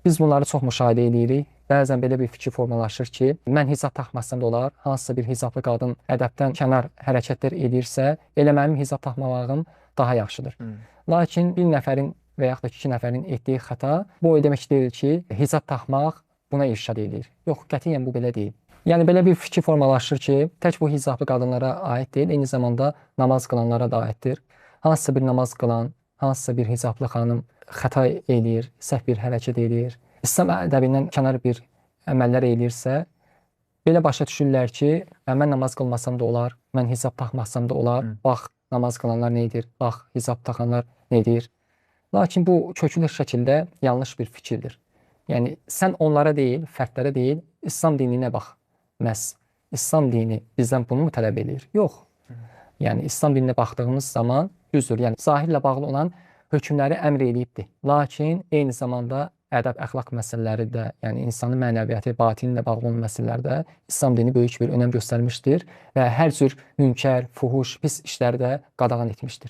Biz bunları çox müşahidə edirik. Bəzən belə bir fikir formalaşır ki, mən hicab taxmasam da olar, hansısa bir hicablı qadın ədəbdən kənar hərəkətlər edirsə, elə mənim hicab taxmamağım daha yaxşıdır. Lakin bir nəfərin və yaxud da iki nəfərin etdiyi xəta bu o demək deyil ki, hicab taxmaq buna irşad edir. Yox, qətiyyən bu belə deyil. Yəni belə bir fikir formalaşır ki, tək bu hicablı qadınlara aid deyil, eyni zamanda namaz qılanlara da aiddir. Hansısa bir namaz qılan, hansısa bir hicablı xanım xəta eləyir, səhv bir hərəkət eləyir, İslam ədəbindən kənar bir əməllər eləyirsə, belə başa düşürlər ki, mən namaz qılmasam da olar, mən hicab taxmasam da olar, bax, namaz qılanlar nə edir, bax, hicab taxanlar nə edir. Lakin bu köklü şəkildə yanlış bir fikirdir. Yəni, sən onlara deyil, fərdlərə deyil, İslam dininə bax. Məhz İslam dini bizdən bunu mu tələb edir? Yox. Yəni, İslam dininə baxdığımız zaman düzdür, yəni zahirlə bağlı olan hökmləri əmr eləyibdir. Lakin eyni zamanda ədəb, əxlaq məsələləri də, yəni insanın mənəviyyatı, batini ilə bağlı olan məsələlərdə İslam dini böyük bir önəm göstərmişdir və hər cür münkər, fuhuş, pis işləri də qadağan etmişdir.